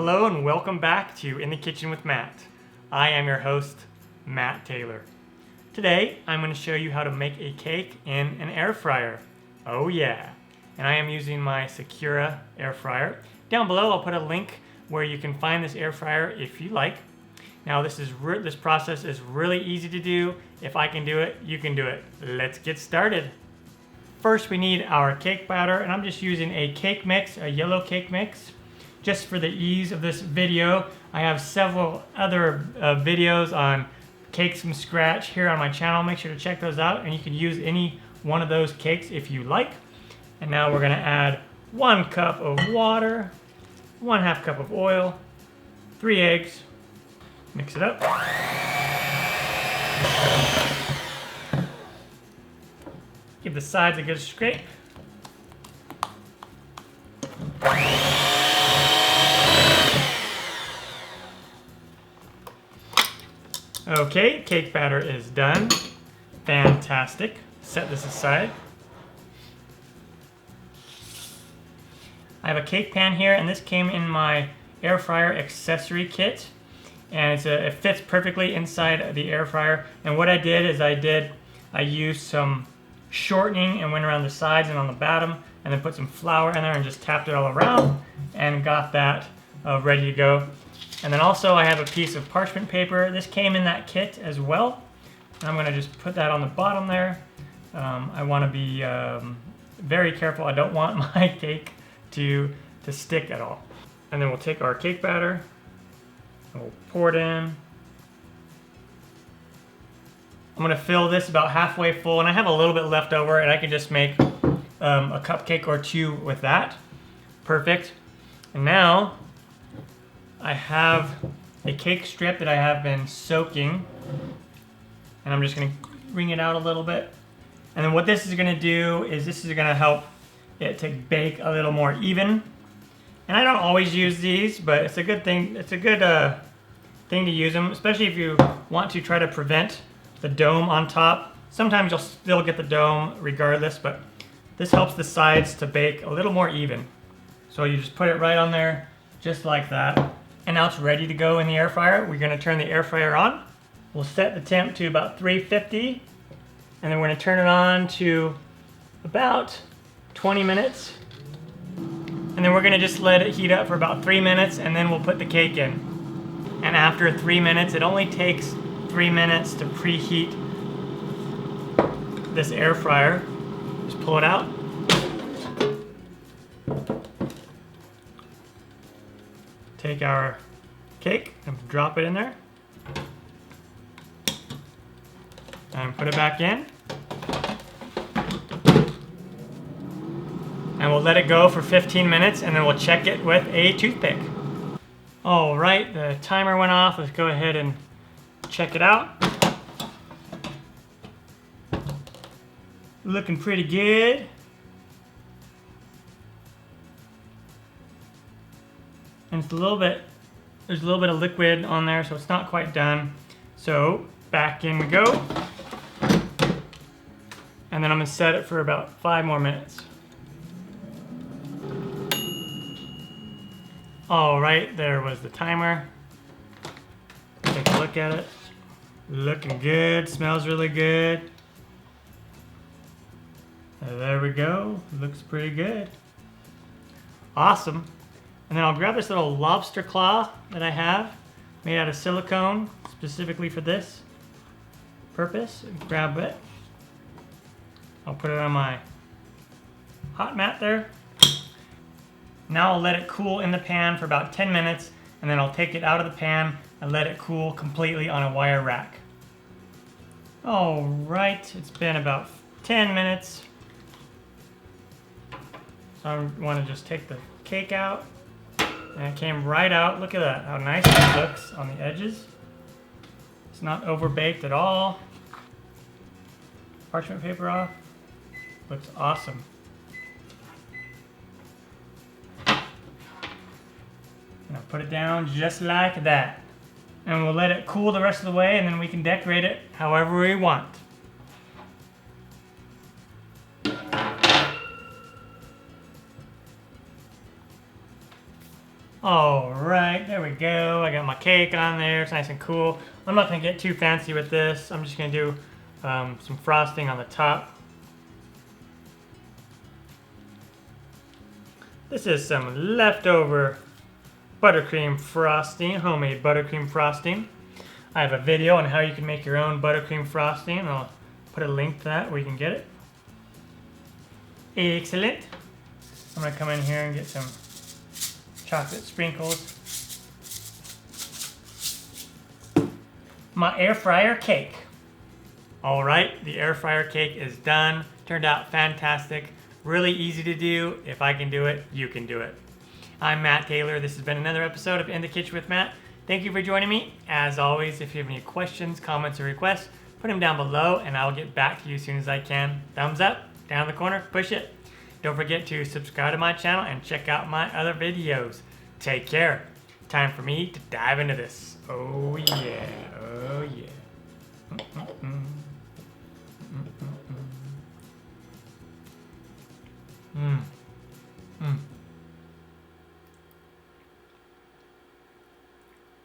Hello and welcome back to In the Kitchen with Matt. I am your host, Matt Taylor. Today, I'm going to show you how to make a cake in an air fryer. Oh yeah! And I am using my Secura air fryer. Down below, I'll put a link where you can find this air fryer if you like. Now, this process is really easy to do. If I can do it, you can do it. Let's get started. First, we need our cake batter, and I'm just using a cake mix, a yellow cake mix. Just for the ease of this video, I have several other videos on cakes from scratch here on my channel. Make sure to check those out, and you can use any one of those cakes if you like. And now we're gonna add 1 cup of water, 1/2 cup of oil, 3 eggs, mix it up. Give the sides a good scrape. Okay, cake batter is done. Fantastic. Set this aside. I have a cake pan here, and this came in my air fryer accessory kit. And it fits perfectly inside the air fryer. And what I did is I used some shortening and went around the sides and on the bottom, and then put some flour in there and just tapped it all around and got that ready to go. And then also I have a piece of parchment paper. This came in that kit as well. And I'm gonna just put that on the bottom there. I wanna be very careful. I don't want my cake to stick at all. And then we'll take our cake batter and we'll pour it in. I'm gonna fill this about halfway full, and I have a little bit left over, and I can just make a cupcake or two with that. Perfect. And now I have a cake strip that I have been soaking, and I'm just gonna wring it out a little bit. And then what this is gonna do is this is gonna help it to bake a little more even. And I don't always use these, but it's a good thing. It's a good thing to use them, especially if you want to try to prevent the dome on top. Sometimes you'll still get the dome regardless, but this helps the sides to bake a little more even. So you just put it right on there, just like that. And now it's ready to go in the air fryer. We're gonna turn the air fryer on. We'll set the temp to about 350, and then we're gonna turn it on to about 20 minutes. And then we're gonna just let it heat up for about 3 minutes, and then we'll put the cake in. And after 3 minutes, it only takes 3 minutes to preheat this air fryer. Just pull it out. Take our cake and drop it in there. And put it back in. And we'll let it go for 15 minutes, and then we'll check it with a toothpick. All right, the timer went off. Let's go ahead and check it out. Looking pretty good. And there's a little bit of liquid on there, so it's not quite done. So back in we go. And then I'm gonna set it for about 5 more minutes. All right, there was the timer. Take a look at it. Looking good, smells really good. There we go, looks pretty good. Awesome. And then I'll grab this little lobster claw that I have, made out of silicone, specifically for this purpose. Grab it. I'll put it on my hot mat there. Now I'll let it cool in the pan for about 10 minutes, and then I'll take it out of the pan and let it cool completely on a wire rack. All right, it's been about 10 minutes. So I want to just take the cake out. And it came right out. Look at that, how nice it looks on the edges. It's not overbaked at all. Parchment paper off. Looks awesome. And I'll put it down just like that. And we'll let it cool the rest of the way, and then we can decorate it however we want. All right, there we go. I got my cake on there. It's nice and cool. I'm not gonna get too fancy with this. I'm just gonna do some frosting on the top. This is some leftover buttercream frosting, homemade buttercream frosting. I have a video on how you can make your own buttercream frosting. I'll put a link to that where you can get it. Excellent. I'm gonna come in here and get some chocolate sprinkles. My air fryer cake. All right, the air fryer cake is done. Turned out fantastic. Really easy to do. If I can do it, you can do it. I'm Matt Taylor. This has been another episode of In the Kitchen with Matt. Thank you for joining me. As always, if you have any questions, comments, or requests, put them down below and I'll get back to you as soon as I can. Thumbs up, down in the corner, push it. Don't forget to subscribe to my channel and check out my other videos. Take care. Time for me to dive into this. Oh yeah, oh yeah. Mmm.